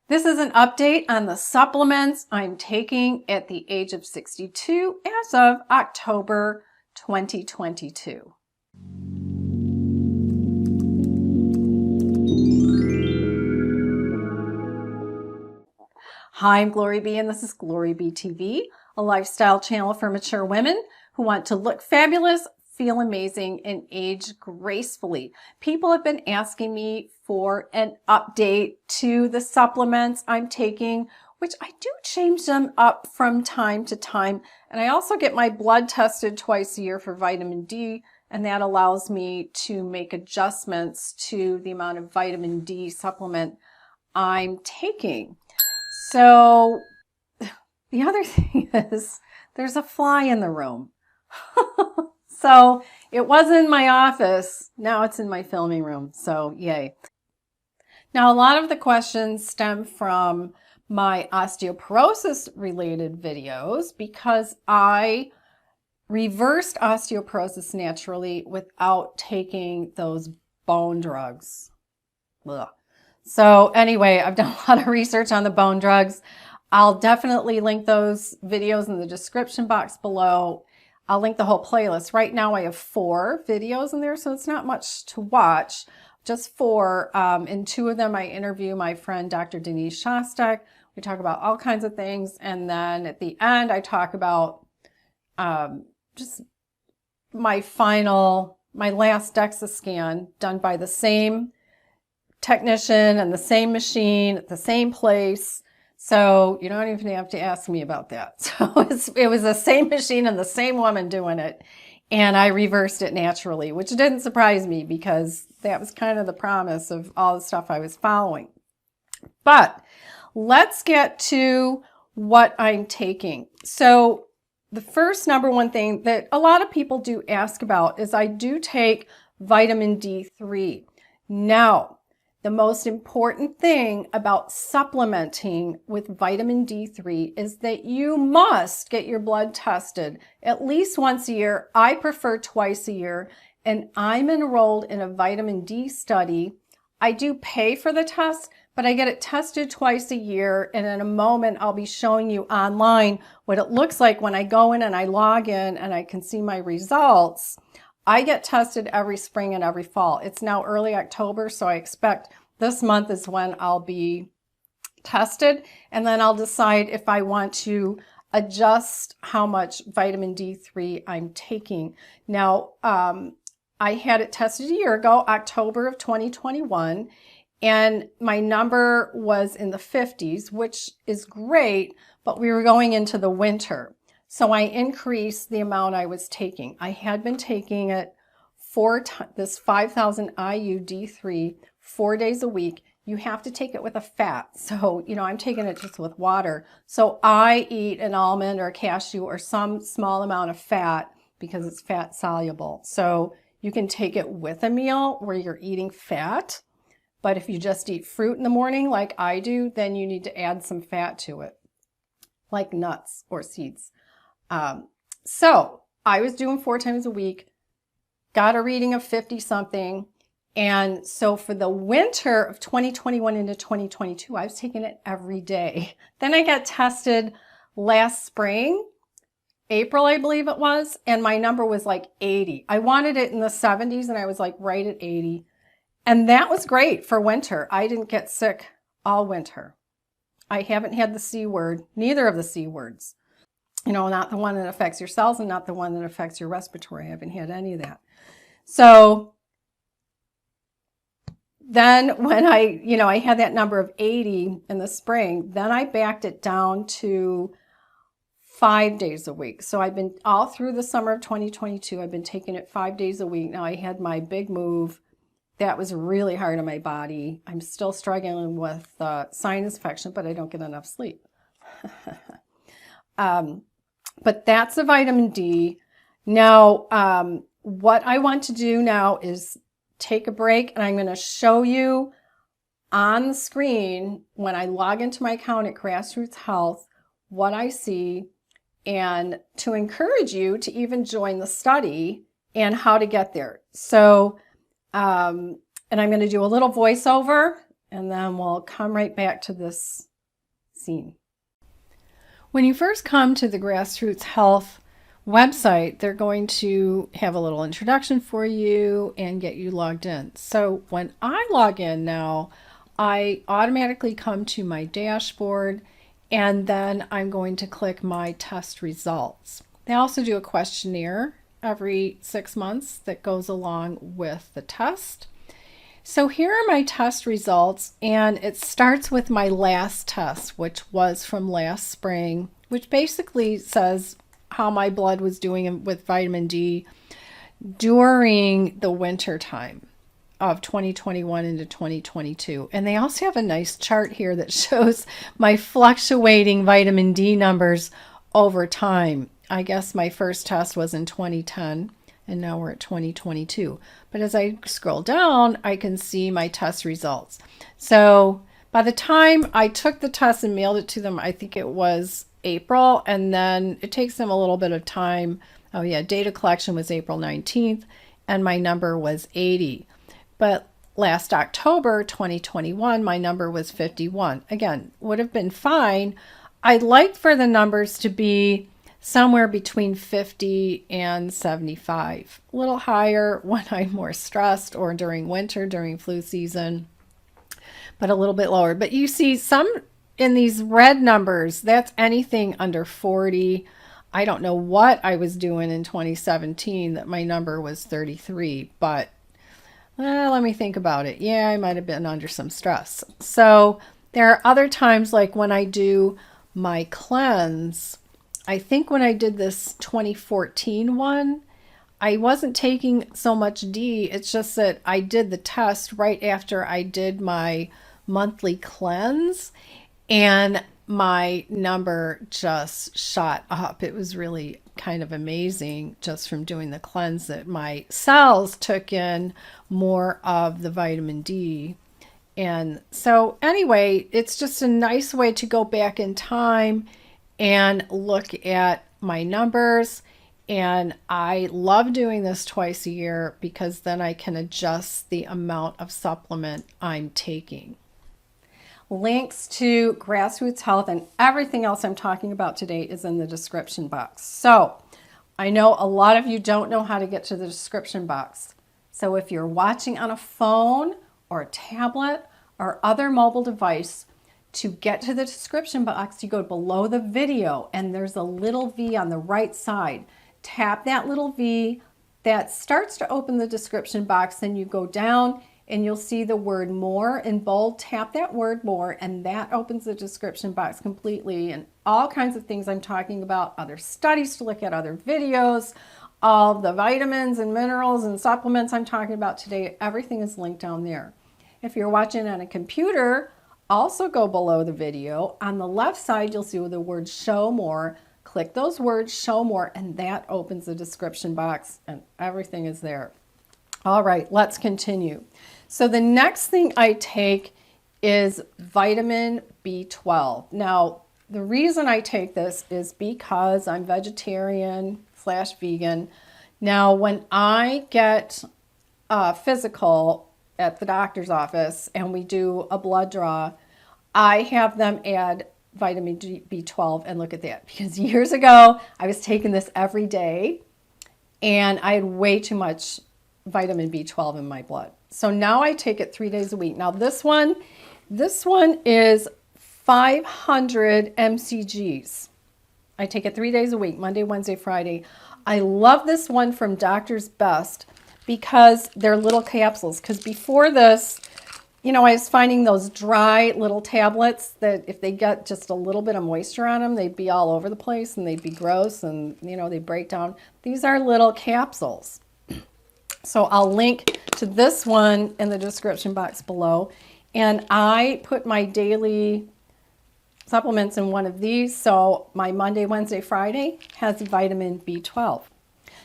This is an update on the supplements I'm taking at the age of 62 as of October 2022. Hi, I'm GloryB and this is GloryB-TV, a lifestyle channel for mature women who want to look fabulous, feel amazing, and age gracefully. People have been asking me for an update to the supplements I'm taking, which I do change them up from time to time. And I also get my blood tested twice a year for vitamin D, and that allows me to make adjustments to the amount of vitamin D supplement I'm taking. So the other thing is there's a fly in the room. So it was in my office. Now it's in my filming room. So yay. Now, a lot of the questions stem from my osteoporosis related videos because I reversed osteoporosis naturally without taking those bone drugs. Ugh. So anyway, I've done a lot of research on the bone drugs. I'll definitely link those videos in the description box below. I'll link the whole playlist. Right now I have 4 videos in there, so it's not much to watch, just 4. In 2 of them I interview my friend Dr. Denise Shostek. We talk about all kinds of things, and then at the end I talk about just my last DEXA scan done by the same technician and the same machine at the same place. So you don't even have to ask me about that. So it was the same machine and the same woman doing it. And I reversed it naturally, which didn't surprise me because that was kind of the promise of all the stuff I was following. But let's get to what I'm taking. So the first number one thing that a lot of people do ask about is I do take vitamin D3. Now, the most important thing about supplementing with vitamin D3 is that you must get your blood tested at least once a year. I prefer twice a year, and I'm enrolled in a vitamin D study. I do pay for the test, but I get it tested twice a year, and in a moment I'll be showing you online what it looks like when I go in and I log in and I can see my results. I get tested every spring and every fall. It's now early October, so I expect this month is when I'll be tested, and then I'll decide if I want to adjust how much vitamin D3 I'm taking. Now, I had it tested a year ago, October of 2021, and my number was in the 50s, which is great, but we were going into the winter. So I increased the amount I was taking. I had been taking it this 5,000 IU D3 4 days a week. You have to take it with a fat. So, I'm taking it just with water. So I eat an almond or a cashew or some small amount of fat because it's fat soluble. So you can take it with a meal where you're eating fat. But if you just eat fruit in the morning like I do, then you need to add some fat to it, like nuts or seeds. So I was doing 4 times a week, got a reading of 50 something. And so for the winter of 2021 into 2022, I was taking it every day. Then I got tested last spring, April, I believe it was, and my number was like 80. I wanted it in the 70s and I was like right at 80. And that was great for winter. I didn't get sick all winter. I haven't had the C word, neither of the C words. Not the one that affects your cells and not the one that affects your respiratory. I haven't had any of that. So then when I had that number of 80 in the spring, then I backed it down to 5 days a week. So I've been all through the summer of 2022, I've been taking it 5 days a week. Now I had my big move. That was really hard on my body. I'm still struggling with sinus infection, but I don't get enough sleep. But that's the vitamin D. Now, what I want to do now is take a break, and I'm going to show you on the screen when I log into my account at Grassroots Health what I see, and to encourage you to even join the study and how to get there. So, and I'm going to do a little voiceover and then we'll come right back to this scene. When you first come to the Grassroots Health website, they're going to have a little introduction for you and get you logged in. So when I log in now, I automatically come to my dashboard, and then I'm going to click my test results. They also do a questionnaire every 6 months that goes along with the test. So here are my test results, and it starts with my last test, which was from last spring, which basically says how my blood was doing with vitamin D during the winter time of 2021 into 2022. And they also have a nice chart here that shows my fluctuating vitamin D numbers over time. I guess my first test was in 2010, and now we're at 2022. But as I scroll down, I can see my test results. So by the time I took the test and mailed it to them, I think it was April, and then it takes them a little bit of time. Oh yeah, data collection was April 19th, and my number was 80. But last October 2021, my number was 51. Again, would have been fine. I'd like for the numbers to be somewhere between 50 and 75. A little higher when I'm more stressed or during winter, during flu season, but a little bit lower. But you see some in these red numbers, that's anything under 40. I don't know what I was doing in 2017 that my number was 33, but let me think about it. Yeah, I might have been under some stress. So there are other times, like when I do my cleanse, I think when I did this 2014 one, I wasn't taking so much D. It's just that I did the test right after I did my monthly cleanse, and my number just shot up. It was really kind of amazing just from doing the cleanse that my cells took in more of the vitamin D. And so anyway, it's just a nice way to go back in time and look at my numbers. And I love doing this twice a year because then I can adjust the amount of supplement I'm taking. Links to Grassroots Health and everything else I'm talking about today is in the description box. So I know a lot of you don't know how to get to the description box. So if you're watching on a phone or a tablet or other mobile device, to get to the description box, you go below the video and there's a little V on the right side. Tap that little V. That starts to open the description box. Then you go down and you'll see the word more in bold. Tap that word more, and that opens the description box completely, and all kinds of things I'm talking about, other studies to look at, other videos, all the vitamins and minerals and supplements I'm talking about today, everything is linked down there. If you're watching on a computer, also go below the video. On the left side, you'll see the word show more. Click those words, show more, and that opens the description box, and everything is there. All right, let's continue. So the next thing I take is vitamin B12. Now, the reason I take this is because I'm vegetarian/vegan. Now, when I get a physical at the doctor's office and we do a blood draw, I have them add vitamin B12, and look at that. Because years ago, I was taking this every day and I had way too much vitamin B12 in my blood. So now I take it 3 days a week. Now this one is 500 mcgs. I take it 3 days a week, Monday, Wednesday, Friday. I love this one from Doctor's Best because they're little capsules. Because before this, you know, I was finding those dry little tablets that if they got just a little bit of moisture on them, they'd be all over the place and they'd be gross and, you know, they break down. These are little capsules. So I'll link to this one in the description box below. And I put my daily supplements in one of these. So my Monday, Wednesday, Friday has vitamin B12.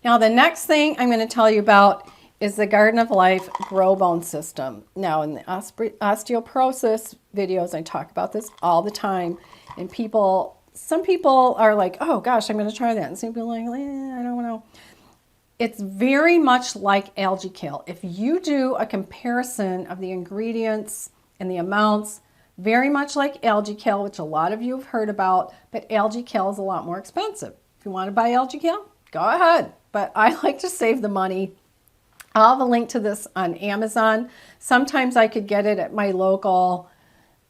Now the next thing I'm going to tell you about is the Garden of Life Grow Bone System. Now in the osteoporosis videos, I talk about this all the time. And some people are like, oh gosh, I'm going to try that. And some people are like, I don't know. It's very much like algae kale. If you do a comparison of the ingredients And the amounts, very much like algae kale, which a lot of you have heard about, but algae kale is a lot more expensive. If you want to buy algae kale, go ahead. But I like to save the money. I'll have a link to this on Amazon. Sometimes I could get it at my local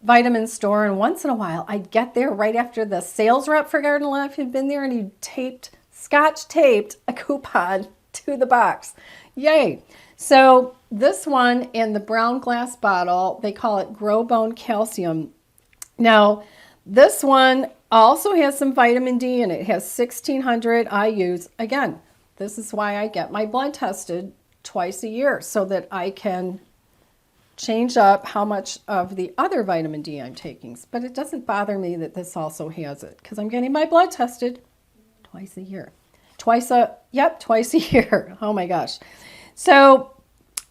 vitamin store, and once in a while I'd get there right after the sales rep for Garden Life had been there, and he scotch taped a coupon to the box. Yay. So this one in the brown glass bottle, they call it Grow Bone Calcium. Now this one also has some vitamin D in it. It has 1600 IUs. Again, this is why I get my blood tested twice a year, so that I can change up how much of the other vitamin D I'm taking. But it doesn't bother me that this also has it, because I'm getting my blood tested twice a year. Twice a year. Oh my gosh. So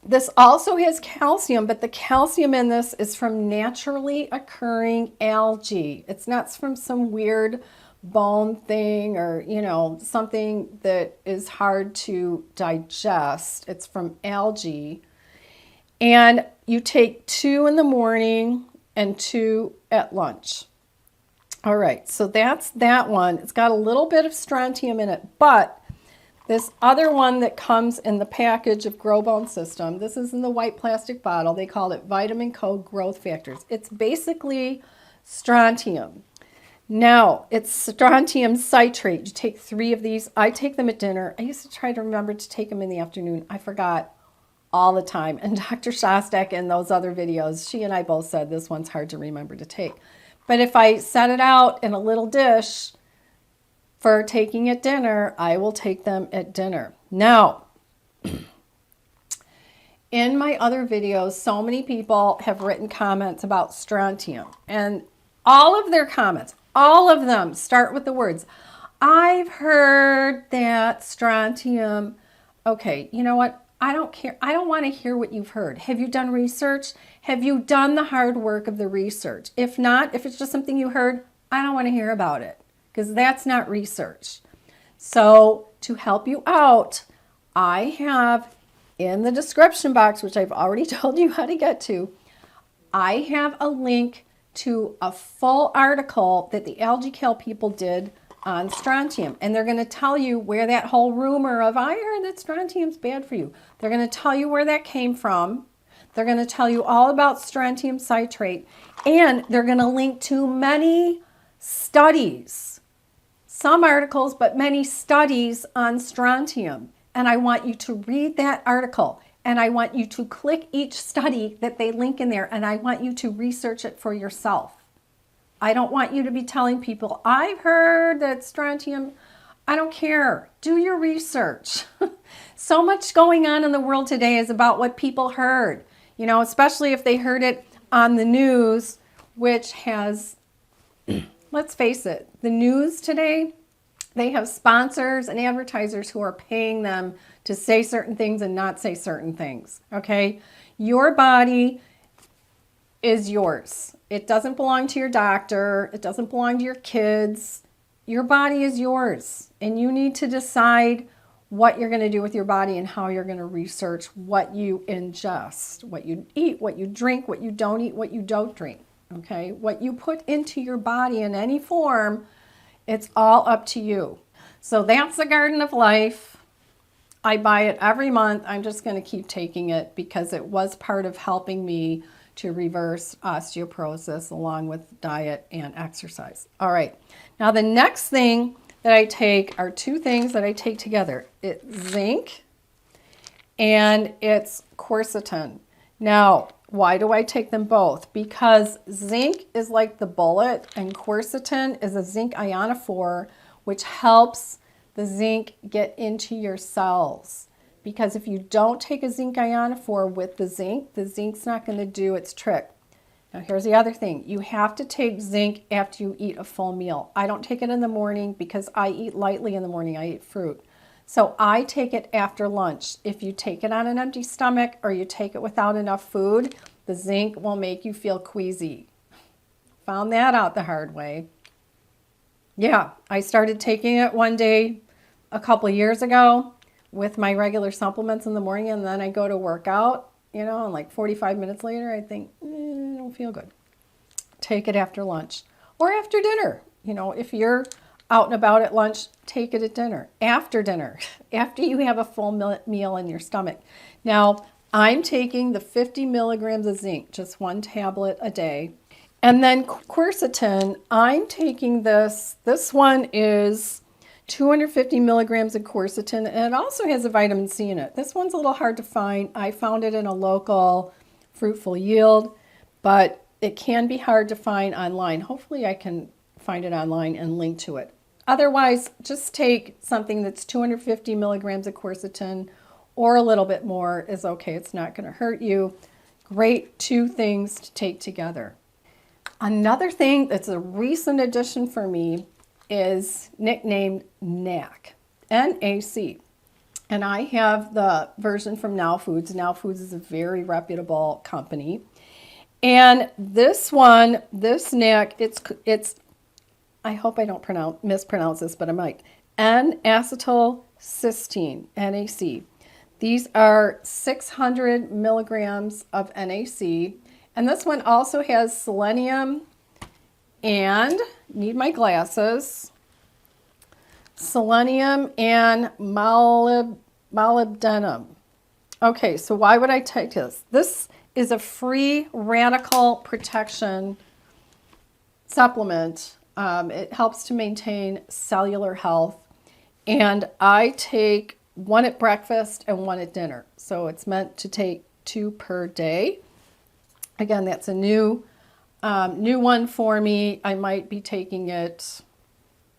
this also has calcium, but the calcium in this is from naturally occurring algae. It's not from some weird bone thing or, you know, something that is hard to digest. It's from algae. And you take 2 in the morning and 2 at lunch. All right, so that's that one. It's got a little bit of strontium in it, but this other one that comes in the package of Grow Bone System, this is in the white plastic bottle. They call it Vitamin Co Growth Factors. It's basically strontium. Now, it's strontium citrate. You take 3 of these. I take them at dinner. I used to try to remember to take them in the afternoon. I forgot all the time. And Dr. Shostek in those other videos, she and I both said this one's hard to remember to take. But if I set it out in a little dish for taking at dinner, I will take them at dinner. Now, in my other videos, so many people have written comments about strontium. And all of their comments, all of them start with the words, I've heard that strontium. Okay, you know what? I don't care. I don't want to hear what you've heard. Have you done research? Have you done the hard work of the research? If not, if it's just something you heard, I don't want to hear about it, because that's not research. So to help you out, I have in the description box, which I've already told you how to get to, I have a link to a full article that the algae kale people did on strontium. And they're going to tell you where that whole rumor of, I heard that strontium's bad for you. They're going to tell you where that came from. They're going to tell you all about strontium citrate. And they're going to link to many studies, some articles, but many studies on strontium. And I want you to read that article. And I want you to click each study that they link in there. And I want you to research it for yourself. I don't want you to be telling people, I've heard that strontium. I don't care. Do your research. So much going on in the world today is about what people heard, you know, especially if they heard it on the news, which has, let's face it, the news today, they have sponsors and advertisers who are paying them to say certain things and not say certain things, okay? Your body is yours. It doesn't belong to your doctor. It doesn't belong to your kids. Your body is yours, and you need to decide what you're going to do with your body and how you're going to research what you ingest, what you eat, what you drink, what you don't eat, what you don't drink, okay? What you put into your body in any form, it's all up to you. So that's the Garden of Life. I buy it every month. I'm just going to keep taking it because it was part of helping me to reverse osteoporosis along with diet and exercise. All right, now the next thing that I take are 2 things that I take together. It's zinc and it's quercetin. Now, why do I take them both? Because zinc is like the bullet and quercetin is a zinc ionophore, which helps the zinc get into your cells. Because if you don't take a zinc ionophore with the zinc's not going to do its trick. Now here's the other thing. You have to take zinc after you eat a full meal. I don't take it in the morning because I eat lightly in the morning. I eat fruit. So I take it after lunch. If you take it on an empty stomach or you take it without enough food, the zinc will make you feel queasy. Found that out the hard way. Yeah, I started taking it one day a couple of years ago with my regular supplements in the morning, and then I go to work out, you know, and like 45 minutes later, I think, I don't don't feel good. Take it after lunch or after dinner. You know, if you're out and about at lunch, take it at dinner, after you have a full meal in your stomach. Now, I'm taking the 50 milligrams of zinc, just 1 tablet a day. And then quercetin, I'm taking this. This one is 250 milligrams of quercetin, and it also has a vitamin C in it. This one's a little hard to find. I found it in a local Fruitful Yield, but it can be hard to find online. Hopefully I can find it online and link to it. Otherwise, just take something that's 250 milligrams of quercetin or a little bit more is okay. It's not going to hurt you. Great 2 things to take together. Another thing that's a recent addition for me is nicknamed NAC, N-A-C. And I have the version from Now Foods. Now Foods is a very reputable company. And this one, this NAC, it's I hope I don't mispronounce this, but I might. N-acetylcysteine, NAC. These are 600 milligrams of NAC. And this one also has selenium and, need my glasses, selenium and molybdenum. Okay, so why would I take this? This is a free radical protection supplement. It helps to maintain cellular health. And I take 1 at breakfast and 1 at dinner. So it's meant to take 2 per day. Again, that's a new one for me. I might be taking it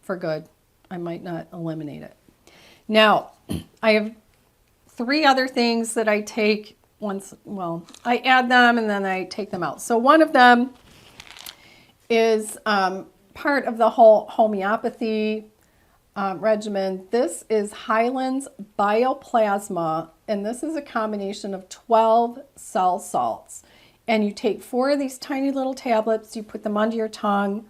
for good. I might not eliminate it. Now, I have 3 other things that I take once, well, I add them and then I take them out. So one of them is part of the whole homeopathy regimen. This is Highlands Bioplasma, and this is a combination of 12 cell salts. And you take 4 of these tiny little tablets, you put them under your tongue.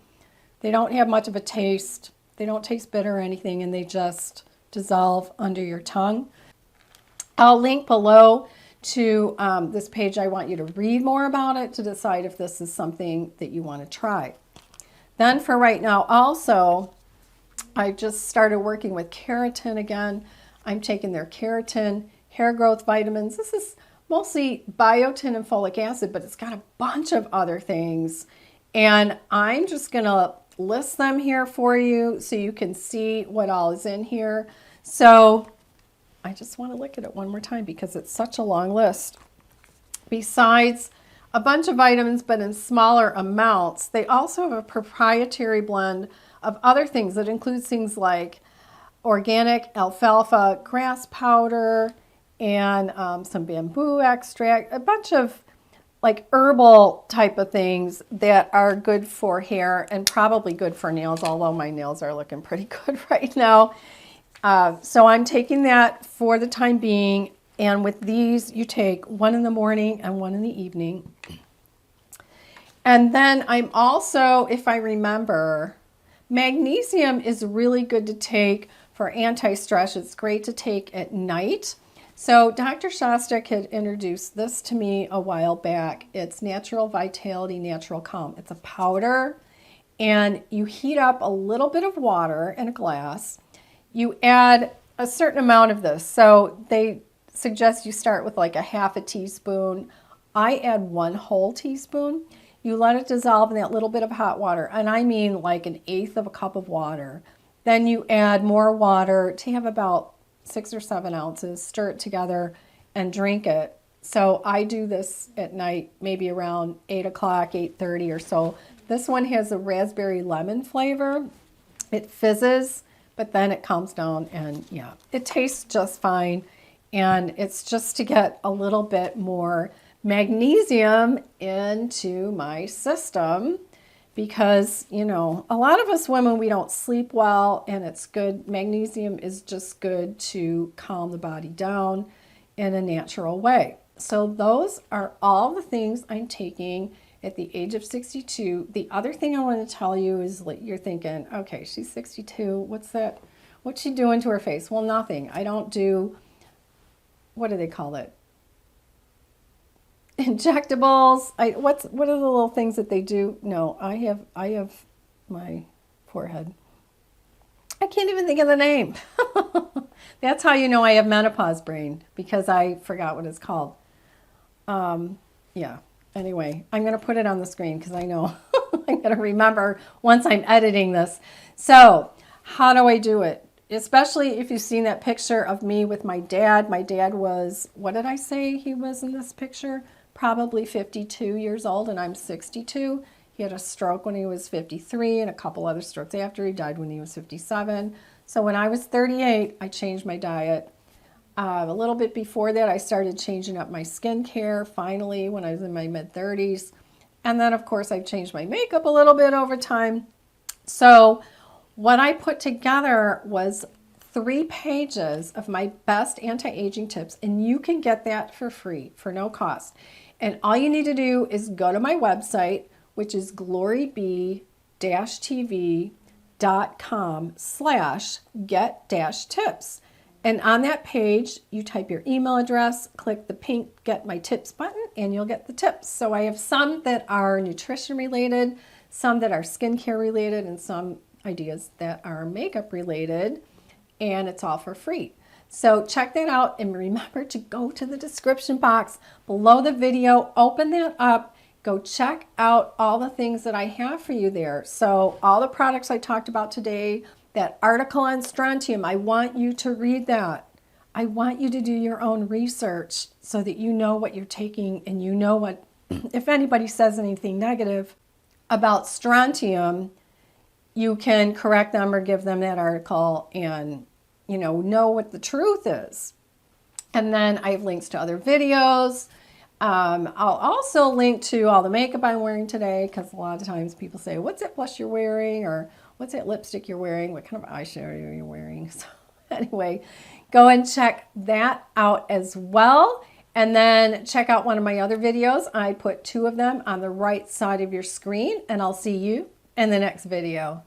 They don't have much of a taste. They don't taste bitter or anything, and they just dissolve under your tongue. I'll link below to this page. I want you to read more about it to decide if this is something that you want to try. Then for right now, also, I just started working with Keratin again. I'm taking their Keratin hair growth vitamins. This is mostly biotin and folic acid, but it's got a bunch of other things. And I'm just going to list them here for you so you can see what all is in here. So I just want to look at it one more time because it's such a long list. Besides a bunch of vitamins, but in smaller amounts, they also have a proprietary blend of other things that includes things like organic alfalfa grass powder and some bamboo extract, a bunch of like herbal type of things that are good for hair and probably good for nails, although my nails are looking pretty good right now. So I'm taking that for the time being. And with these, you take 1 in the morning and 1 in the evening. And then I'm also, if I remember, magnesium is really good to take for anti-stress. It's great to take at night. So Dr. Shostek had introduced this to me a while back. It's Natural Vitality, Natural Calm. It's a powder, and you heat up a little bit of water in a glass. You add a certain amount of this. So they suggest you start with like a ½ teaspoon. I add 1 whole teaspoon. You let it dissolve in that little bit of hot water, and I mean like 1/8 cup of water. Then you add more water to have about 6 or 7 ounces, stir it together and drink it. So I do this at night, maybe around 8 o'clock, 8:30 or so. This one has a raspberry lemon flavor. It fizzes, but then it calms down, and yeah, it tastes just fine. And it's just to get a little bit more magnesium into my system because, you know, a lot of us women, we don't sleep well, and it's good. Magnesium is just good to calm the body down in a natural way. So those are all the things I'm taking at the age of 62. The other thing I want to tell you is, like, you're thinking, okay, she's 62. What's that? What's she doing to her face? Well, nothing. I don't do, what do they call it? injectables. What are the little things that they do? No, I have my forehead. I can't even think of the name. That's how you know I have menopause brain, because I forgot what it's called. Yeah. Anyway, I'm going to put it on the screen because I know I'm going to remember once I'm editing this. So how do I do it? Especially if you've seen that picture of me with my dad. My dad was, what did I say he was in this picture? Probably 52 years old, and I'm 62. He had a stroke when he was 53 and a couple other strokes after. He died when he was 57. So when I was 38, I changed my diet. A little bit before that, I started changing up my skincare, finally, when I was in my mid-30s. And then, of course, I've changed my makeup a little bit over time. So what I put together was 3 pages of my best anti-aging tips, and you can get that for free, for no cost. And all you need to do is go to my website, which is GloryB-TV.com/get-tips. And on that page, you type your email address, click the pink Get My Tips button, and you'll get the tips. So I have some that are nutrition related, some that are skincare related, and some ideas that are makeup related, and it's all for free. So check that out, and remember to go to the description box below the video, open that up, go check out all the things that I have for you there. So all the products I talked about today, that article on strontium, I want you to read that. I want you to do your own research so that you know what you're taking, and you know what, if anybody says anything negative about strontium, you can correct them or give them that article and, you know what the truth is. And then I have links to other videos. I'll also link to all the makeup I'm wearing today, because a lot of times people say, what's that blush you're wearing? Or what's that lipstick you're wearing? What kind of eyeshadow are you wearing? So anyway, go and check that out as well. And then check out one of my other videos. I put 2 of them on the right side of your screen, and I'll see you in the next video.